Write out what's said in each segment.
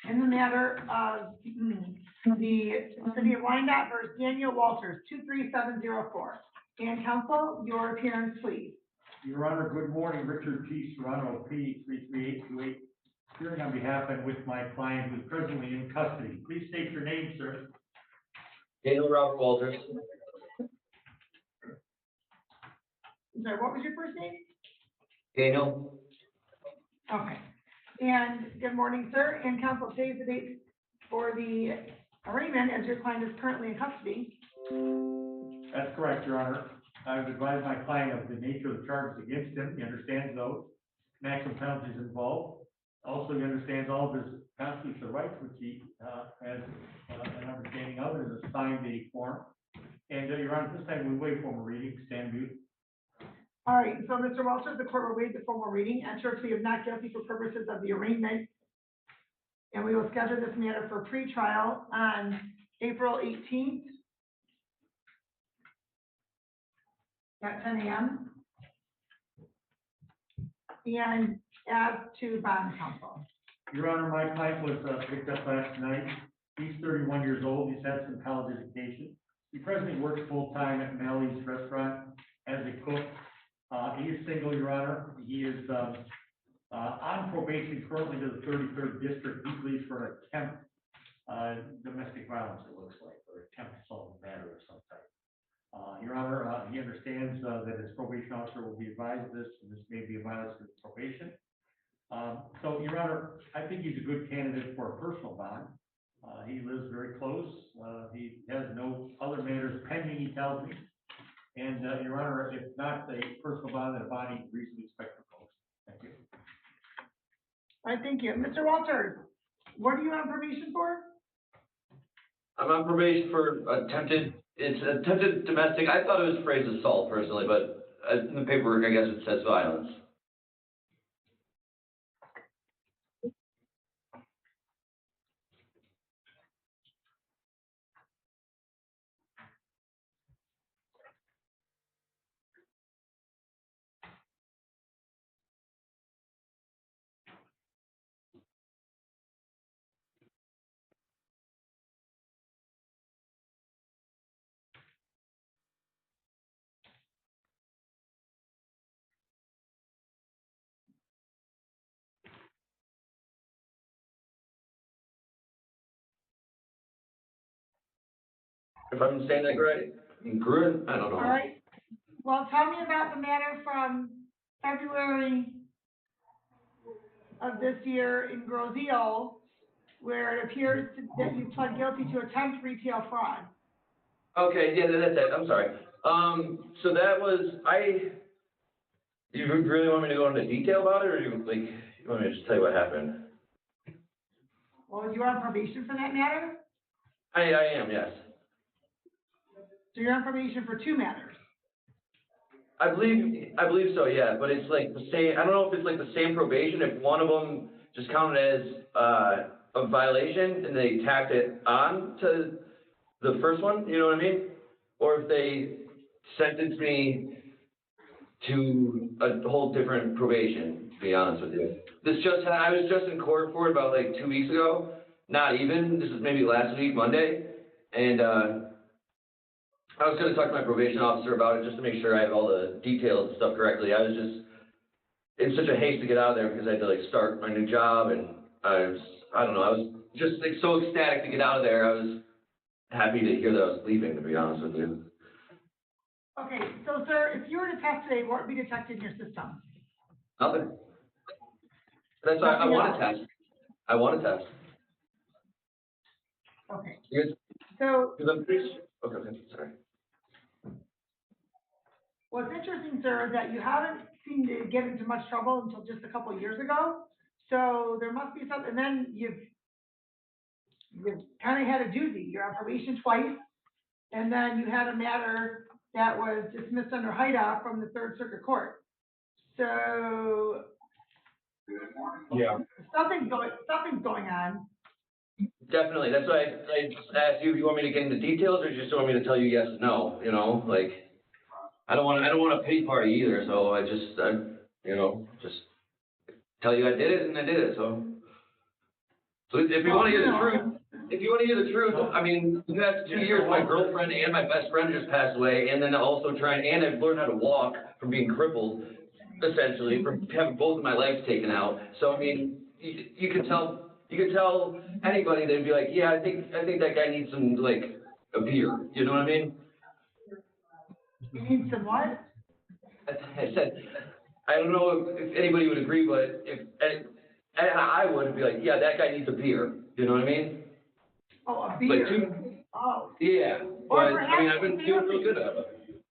in the matter of the City of Wyandotte versus Daniel Walters, 23704. And counsel, your appearance, please. Your Honor, good morning. Richard T. Serrano, P. 33828, appearing on behalf and with my client who is presently in custody. Please state your name, sir. Daniel Robert Walters. Sorry, what was your first name? Daniel. Okay. And good morning, sir. And counsel, today's the date for the arraignment as your client is currently in custody. That's correct, Your Honor. I've advised my client of the nature of the charges against him. He understands those maximum penalties involved. Also, he understands all of his constitutional rights, which he has an understanding of, and has signed a form. And Your Honor, this time we waive formal reading. Stand mute. All right, so Mr. Walters, the court will waive the formal reading, enter a plea of not guilty for purposes of the arraignment, and we will schedule this matter for pretrial on April 18th at 10 a.m. And as to bond counsel. Your Honor, my client was picked up last night. He's 31 years old. He's had some college education. He presently works full-time at Melly's Restaurant as a cook. He is single, Your Honor. He is on probation currently to the 33rd District. He pleads for an attempt domestic violence, it looks like, or attempt assault matter of some type. Your Honor, he understands that his probation officer will be advised of this, and this may be a violation of probation. So, Your Honor, I think he's a good candidate for a personal bond. He lives very close. He has no other matters pending, he tells me. And, Your Honor, if not a personal bond, then a bond he can reasonably expect to post. Thank you. All right, thank you. Mr. Walters, what are you on probation for? I'm on probation for attempted domestic. I thought it was phrased assault personally, but in the paperwork, I guess it says violence. If I'm saying that right, Gruen, I don't know. All right. Well, tell me about the matter from February of this year in Grosio, where it appears that you pled guilty to attempt retail fraud. Okay, yeah, that's it. I'm sorry. So that was, you really want me to go into detail about it, or you want me to just tell you what happened? Well, you're on probation for that matter? I am, yes. So you're on probation for two matters? I believe so, yeah, but it's like the same, I don't know if it's like the same probation, if one of them just counted as, a violation and they tacked it on to the first one, you know what I mean? Or if they sentenced me to a whole different probation, to be honest with you. I was just in court for it about like 2 weeks ago, not even, this was maybe last week, Monday, and, I was going to talk to my probation officer about it just to make sure I have all the details and stuff correctly. I was just in such a haste to get out of there because I had to like start my new job, and I was just like so ecstatic to get out of there. I was happy to hear that I was leaving, to be honest with you. Okay, so sir, if you were to test today, what would be detected in your system? Nothing. That's why I want to test. I want to test. Okay. So. Okay, sorry. What's interesting, sir, is that you haven't seemed to get into much trouble until just a couple of years ago. So there must be something, and then you've kind of had a doozy. You're on probation twice, and then you had a matter that was dismissed under HIDA from the Third Circuit Court. So yeah, something's going on. Definitely. That's why I just asked you if you want me to get into details, or just want me to tell you yes or no. You know, like I don't want a pity party either. So I just tell you I did it, and I did it. So So if you wanna hear the truth, I mean, the past 2 years, my girlfriend and my best friend just passed away, and then also and I've learned how to walk from being crippled, essentially, from having both of my legs taken out. So, I mean, you could tell anybody, they'd be like, yeah, I think that guy needs some, like, a beer, you know what I mean? You need some what? I said, I don't know if anybody would agree, but and I would be like, yeah, that guy needs a beer, you know what I mean? Oh, a Like beer. Oh. yeah, but, I mean, I've been feeling real good about it.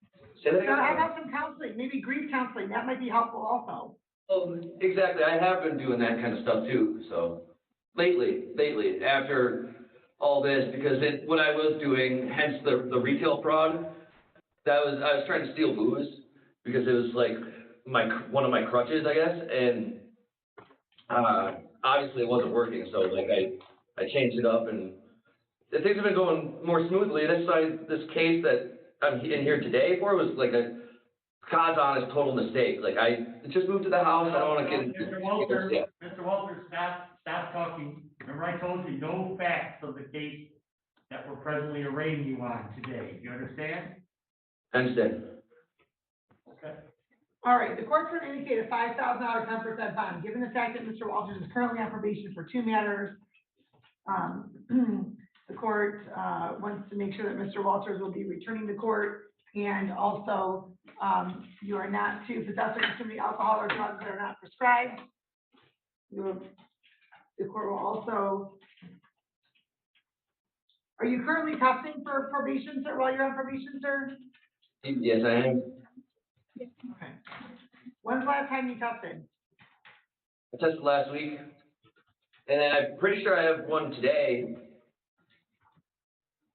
Say that So how again? about some counseling, maybe grief counseling, that might be helpful also. Oh, exactly, I have been doing that kind of stuff too, so, lately, after all this, because what I was doing, hence the retail fraud, I was trying to steal booze, because it was like one of my crutches, I guess, and, obviously it wasn't working, so like I changed it up, and things have been going more smoothly. That's why this case that I'm in here today for was like a God's honest total mistake. Like I just moved to the house. I don't want to get into Mr. Walter, stop talking. Remember I told you no facts of the case that we're presently arraigning you on today. Do you understand? I understand. Okay. All right, the court's going to indicate a $5,000 10% bond, given the fact that Mr. Walters is currently on probation for 2 matters. The court, wants to make sure that Mr. Walters will be returning to court, and also, you are not to possess or consume any alcohol or drugs that are not prescribed. The court will also, are you currently testing for probation, sir, while you're on probation, sir? Yes, I am. Okay. When's the last time you tested? I tested last week, and I'm pretty sure I have one today.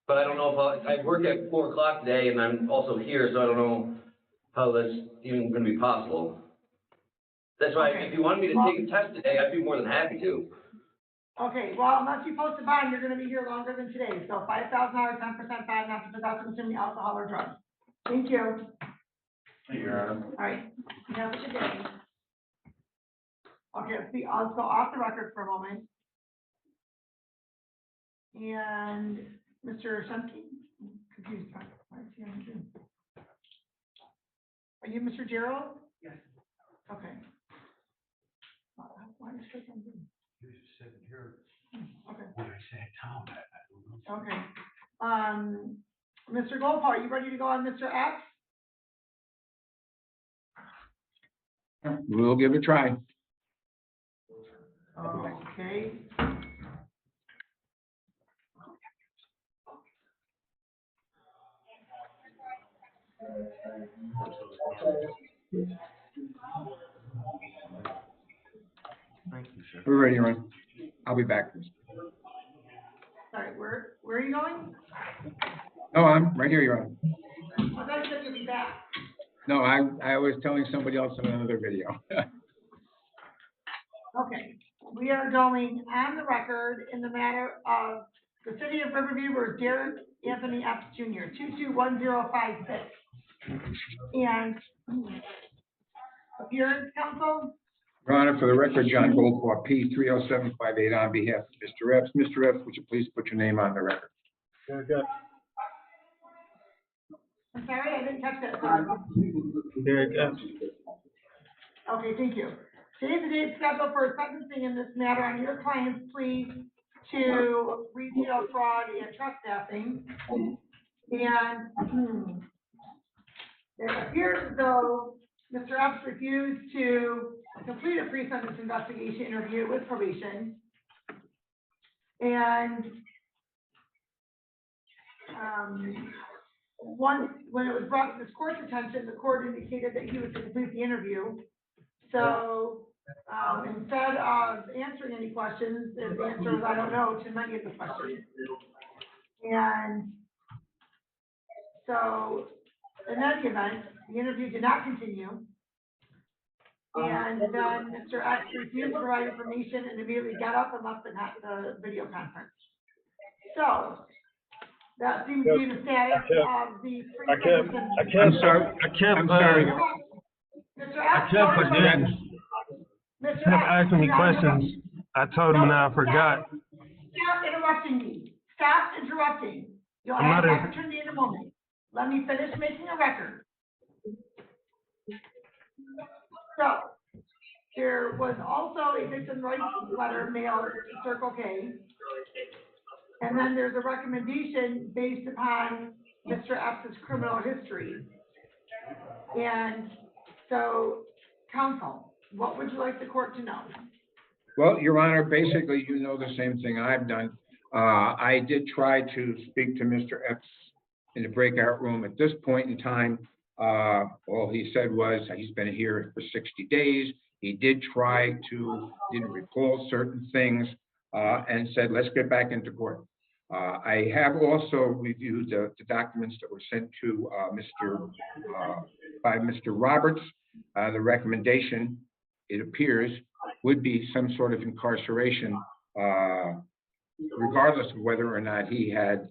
But I don't know if I work at 4 o'clock today, and I'm also here, so I don't know how that's even going to be possible. That's why, Okay. if you wanted me to take a test today, I'd be more than happy to. Okay, well, unless you post a bond, you're gonna be here longer than today, so $5,000, 10% bond, not to possess or consume alcohol or drugs. Thank you. Thank you, Your Honor. All right, have a good day. Okay, let's go off the record for a moment. And Mr. Shumke, confused, why is he on Zoom? Are you Mr. Gerald? Yes. Okay. Why is he on Zoom? You just sitting here, Okay, when I say town, I don't know. okay. Mr. Goldpaw, are you ready to go on Mr. Epps? We'll give it a try. Okay. Thank you, sir. We're ready to run. I'll be back. Sorry, where are you going? No, I'm right here, Your Honor. I thought you said you'd be back. No, I was telling somebody else in another video. Okay, we are going on the record in the matter of the city of Riverview versus Darren Epps Jr., 221056. And appearance, counsel? Your Honor, for the record, John Goldpaw, P 30758 on behalf of Mr. Epps. Mr. Epps, would you please put your name on the record? I'm sorry, I didn't catch that. Sorry. Okay, thank you. Today's the date scheduled for sentencing in this matter on your client's plea to retail fraud and trespassing. And it appears as though Mr. Epps refused to complete a pre-sentence investigation interview with probation. And when it was brought to this court's attention, the court indicated that he was to complete the interview. So instead of answering any questions, the answer was, I don't know, to many of the questions. And so in any event, the interview did not continue. And then Mr. X refused to provide information and immediately got up and left the video conference. So that seems to be the status of the pre-sentence. I'm sorry. I'm sorry. Mr. I X, kept forgetting. Mr. Kept X, asking me you're not- questions. I told him and I forgot. stop interrupting me. Stop interrupting. You'll I'm have not an opportunity in a moment. Let me finish making a record. So, there was also a victim rights letter mailed to Circle K. And then there's a recommendation based upon Mr. Epps' criminal history. And so, counsel, what would you like the court to know? Well, Your Honor, basically, you know the same thing I've done. I did try to speak to Mr. Epps in the breakout room. At this point in time, all he said was he's been here for 60 days. He did try to, didn't recall certain things, and said, let's get back into court. I have also reviewed the documents that were sent to by Mr. Roberts. The recommendation, it appears, would be some sort of incarceration, regardless of whether or not he had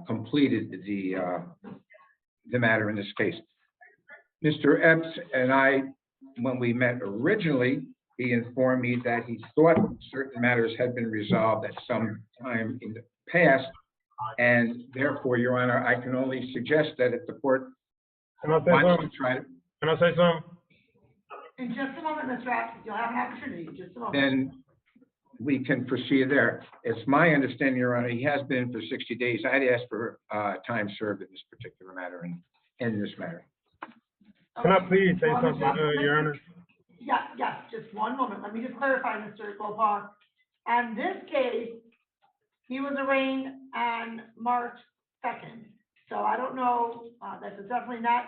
completed the matter in this case. Mr. Epps and I, when we met originally, he informed me that he thought certain matters had been resolved at some time in the past, and therefore, Your Honor, I can only suggest that if the court Can I say wants something? to try to, Can I say something? In just a moment, Mr. Epps, you'll have an opportunity, just a moment. then we can proceed there. It's my understanding, Your Honor, he has been for 60 days. I'd ask for time served in this particular matter and in this matter. Can I Okay. please say Well, something, Your Honor? Yes, just one moment. Let me just clarify, Mr. Gopal. On this case, he was arraigned on March 2nd. So I don't know, that does definitely not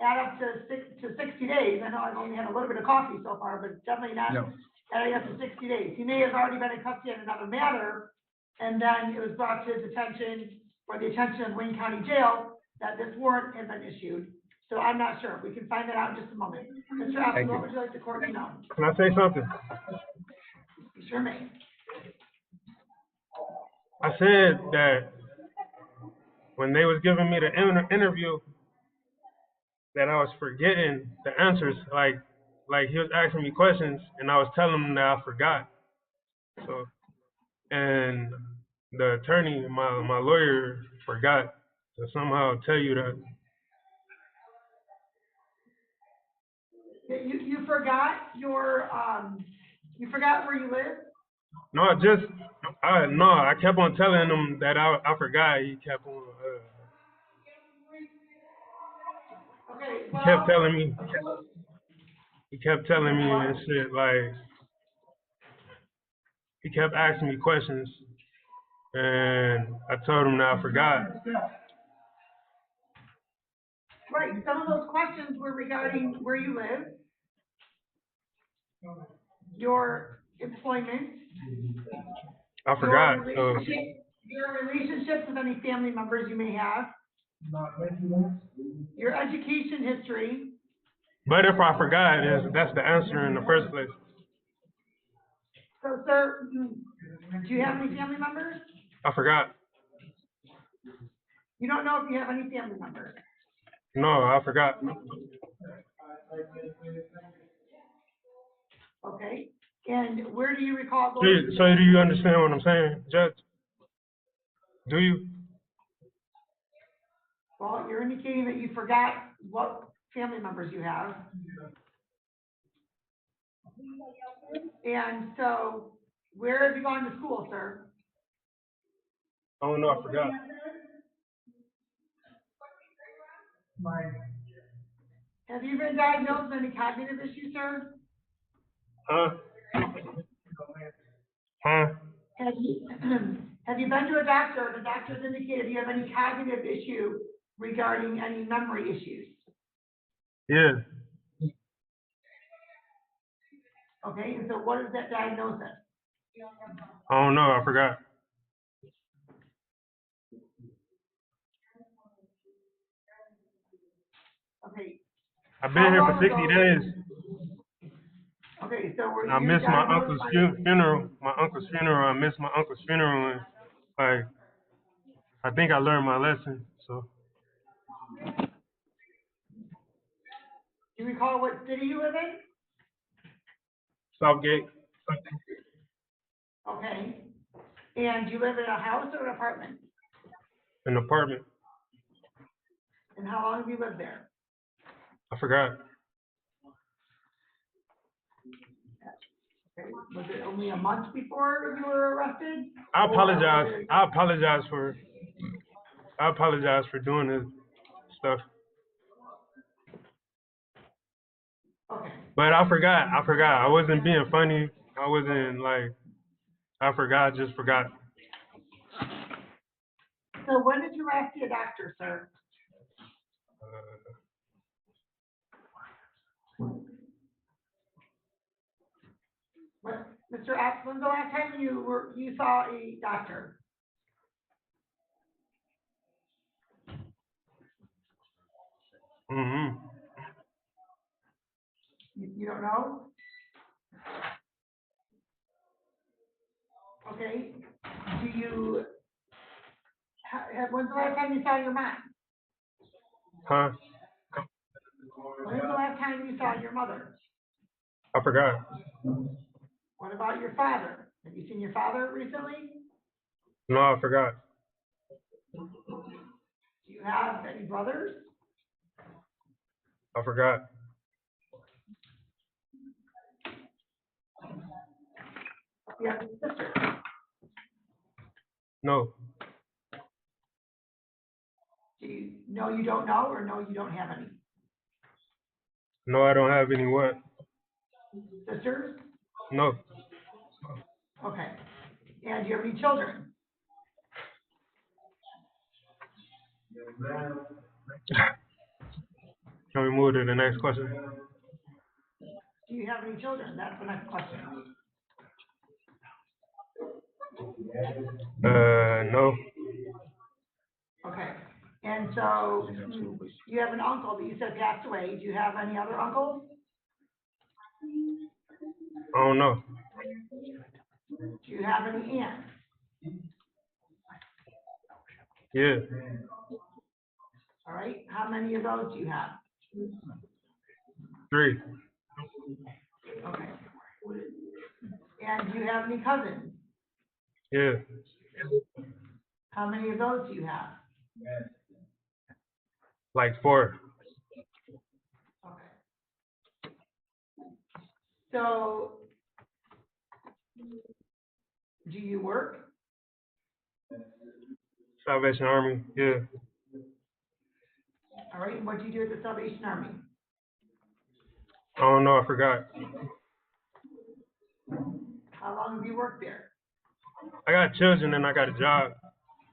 add up to 60 days. I know I've only had a little bit of coffee so far, but it's definitely not No. adding up to 60 days. He may have already been in custody on another matter, and then it was brought to his attention, or the attention of Wayne County Jail, that this warrant had been issued. So I'm not sure. We can find that out in just a moment. Mr. Epps, Thank what you. would you like the court to know? Can I say something? You sure may. I said that when they was giving me the interview, that I was forgetting the answers. Like he was asking me questions, and I was telling him that I forgot. So, and the attorney, my lawyer, forgot to somehow tell you that. You forgot your, you forgot where you live? No, I kept on telling him that I forgot. He kept on. Okay, He well. kept telling me. He kept telling me and shit, like, he kept asking me questions, and I told him that I forgot. Right, some of those questions were regarding where you live, your employment, I forgot. your relationships with any family members you may have, your education history. But if I forgot, that's the answer in the first place. So, sir, do you have any family members? I forgot. You don't know if you have any family members. No, I forgot. Okay, and where do you recall So going? do you understand what I'm saying, Judge? Do you? Well, you're indicating that you forgot what family members you have. And so, where have you gone to school, sir? I don't know, I forgot. Have you been diagnosed with any cognitive issues, sir? Huh? Have you, have you been to a doctor, and the doctor's indicated you have any cognitive issue regarding any memory issues? Yeah. Okay, and so what is that diagnosis? I don't know, I forgot. Okay. I've been here for 60 days. Okay, so were you I missed my diagnosed uncle's by- funeral. My uncle's funeral. I missed my uncle's funeral, and like, I think I learned my lesson. So. Do you recall what city you live in? Southgate. Okay. And do you live in a house or an apartment? An apartment. And how long have you lived there? I forgot. Okay. Was it only a month before you were arrested? I Or was apologize. it- I apologize for doing this stuff. Okay, But I forgot. I wasn't being funny. I wasn't like, I forgot, just forgot. so when did you last see a doctor, sir? What, Mr. Epps, when's the last time you saw a doctor? Mm-hmm. You don't know? Okay, do you, when's the last time you saw your mom? Huh? When's the last time you saw your mother? I forgot. What about your father? Have you seen your father recently? No, I forgot. Do you have any brothers? I forgot. Do you have any sisters? No. Do you, no, you don't know, or no, you don't have any No, I don't have any what? sisters? No. Okay. And do you have any children? Can we move to the next question? Do you have any children? That's the next question. No. Okay. And so you have an uncle that you said passed away. Do you have any other uncles? I don't know. Do you have any aunts? Yeah. All right. How many of those do you have? 3. Okay. And do you have any cousins? Yeah. How many of those do you have? Like 4. Okay. So, do you work? Salvation Army. Yeah. All right. And what do you do at the Salvation Army? I don't know. I forgot. How long have you worked there? I got children and I got a job.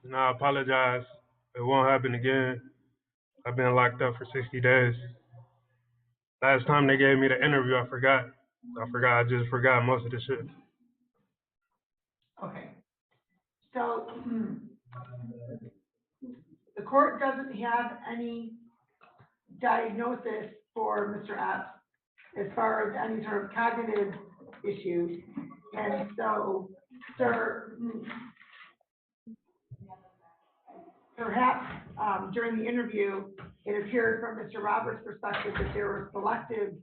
And I apologize. It won't happen again. I've been locked up for 60 days. Last time they gave me the interview, I forgot. I just forgot most of the shit. Okay. So, the court doesn't have any diagnosis for Mr. Epps as far as any sort of cognitive issues. And so, sir, perhaps, during the interview, it appeared from Mr. Roberts' perspective that there was selective,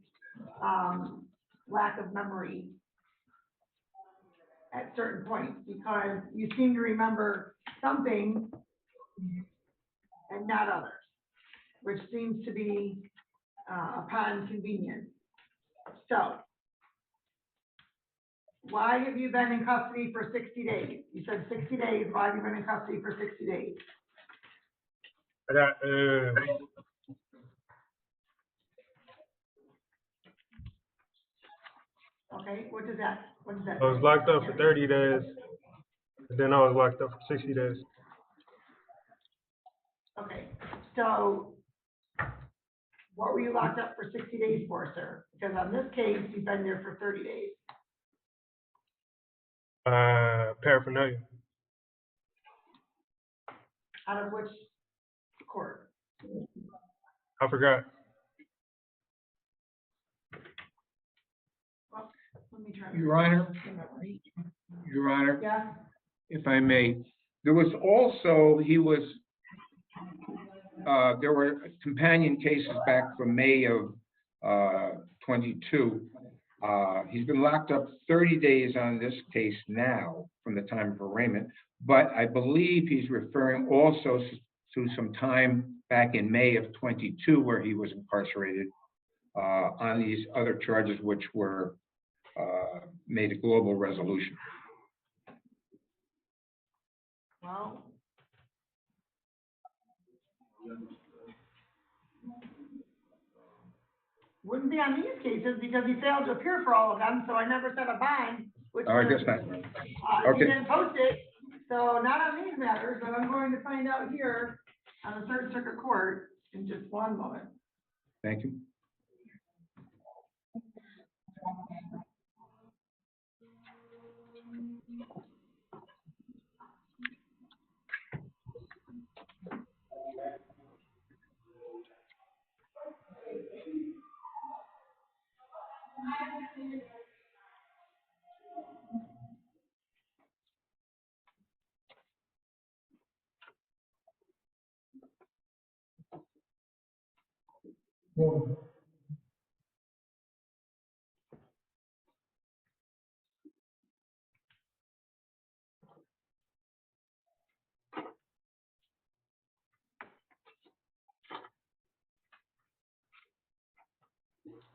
lack of memory at certain points, because you seem to remember some things and not others, which seems to be, upon convenience. So, why have you been in custody for 60 days? You said 60 days, why have you been in custody for 60 days? I got, Okay, what does that I was locked up for 30 days. And then I was locked up for 60 days. Okay, so what were you locked up for 60 days for, sir? Because on this case, you've been there for 30 days. Paraphernalia. Out of which court? I forgot. Well, let me try. Your Honor, Your Honor, Yeah, if I may, there was also, there were companion cases back from May of 22, He's been locked up 30 days on this case now from the time of arraignment, but I believe he's referring also to some time back in May of 22 where he was incarcerated on these other charges which were made a global resolution. Well. Wouldn't be on these cases because he failed to appear for all of them, so I never set a bond, which Oh, I was, guess not. he Okay. didn't post it, so not on these matters, but I'm going to find out here on the Third Circuit Court in just one moment. Thank you.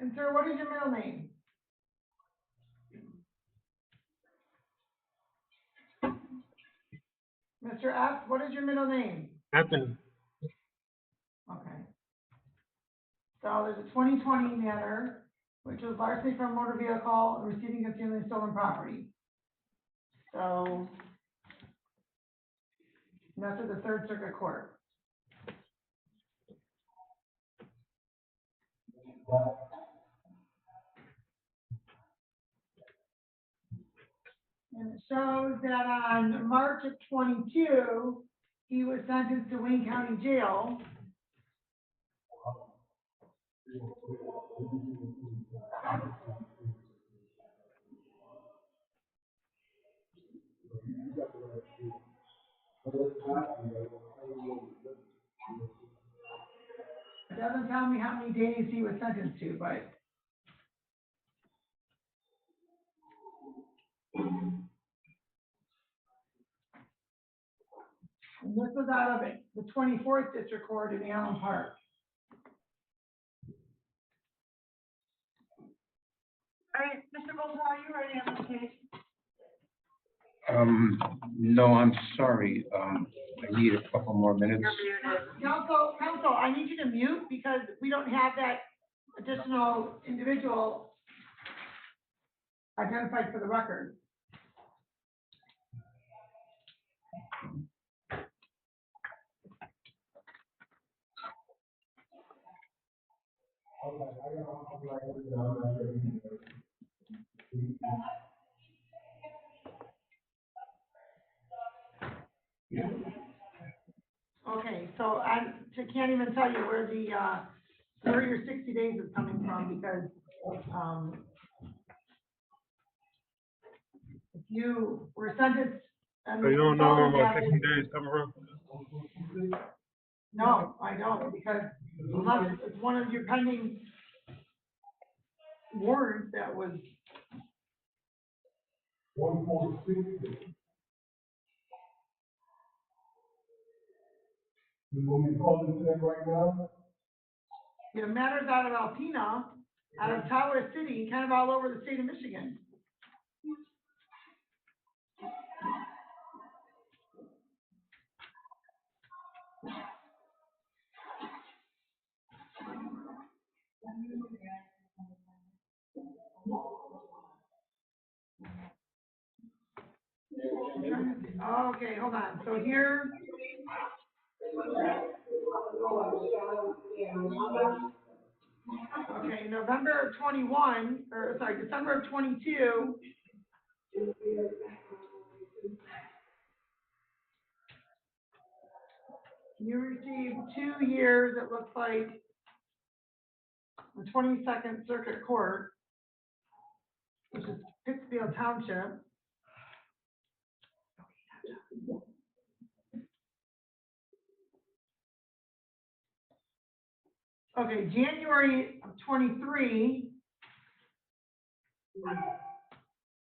And sir, what is your middle name? Mr. F, what is your middle name? Anthony. Okay. So there's a 2020 matter, which was larceny from a motor vehicle and receiving concealing stolen property. So that's at the Third Circuit Court. And it shows that on March of 22, he was sentenced to Wayne County Jail. It doesn't tell me how many days he was sentenced to, but and this was out of the 24th District Court in Allen Park. All right, Mr. Bolton, are you ready on this case? No, I'm sorry. I need a couple more minutes. Counsel, I need you to mute because we don't have that additional individual identified for the record. Okay, so I can't even tell you where the, where your 60 days is coming from because, if you were sentenced. So you don't know where my 60 days come from? No, I don't, because unless it's one of your pending warrants that was. The matters out of Alpena, out of Tawas City, kind of all over the state of Michigan. Okay, hold on, so here. Okay, November of 21, or sorry, December of 22. You received 2 years, it looks like, the 22nd Circuit Court, which is Pittsfield Township. Okay, January of 23,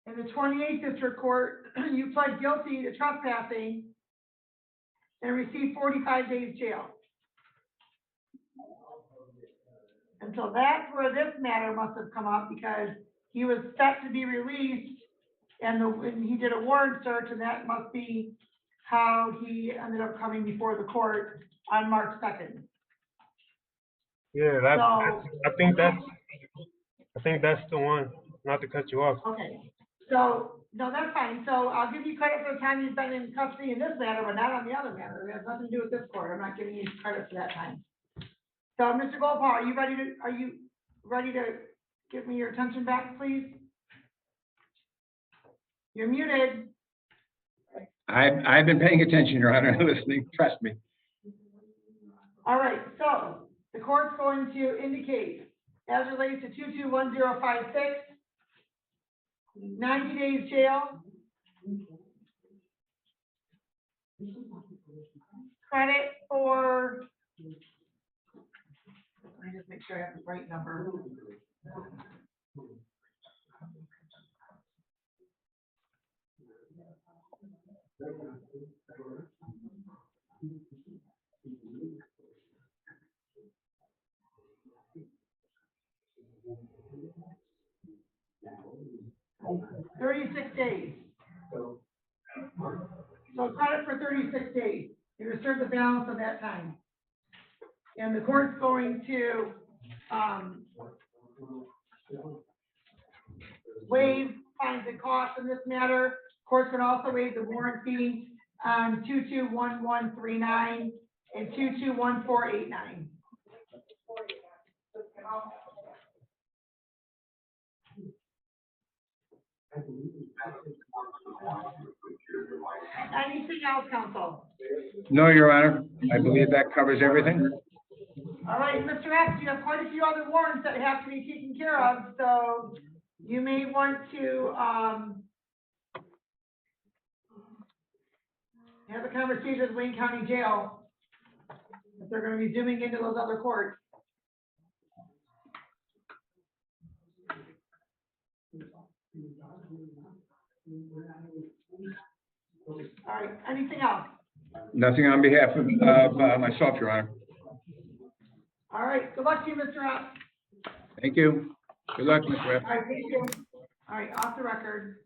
In the 28th District Court, you pled guilty to trespassing and received 45 days jail. And so that's where this matter must have come up, because he was set to be released, and he did a warrant search, and that must be how he ended up coming before the court on March 2nd. Yeah, So- I think that's the one, not to cut you off. Okay, so, no, that's fine. So I'll give you credit for the time you've been in custody in this matter, but not on the other matter. It has nothing to do with this court. I'm not giving you credit for that time. So, Mr. Goldpaw, are you ready to give me your attention back, please? You're muted. I've been paying attention, Your Honor, listening, trust me. All right, so the court's going to indicate, as relates to 221056, 90 days jail, credit for, let me just make sure I have the right number. $36 days. So credit for 36 days. You reserve the balance of that time. And the court's going to, waive fines and costs in this matter. Court's gonna also waive the warrant fee on 221139 and 221489. Anything else, counsel? No, Your Honor, I believe that covers everything. All right, Mr. Epps, you have quite a few other warrants that have to be taken care of, so you may want to, have a conversation with Wayne County Jail, if they're gonna be zooming into those other courts. All right, anything else? Nothing on behalf of myself, Your Honor. All right, good luck to you, Mr. Epps. Thank you. Good luck, Mr. Epps. All right, thank you. All right, off the record.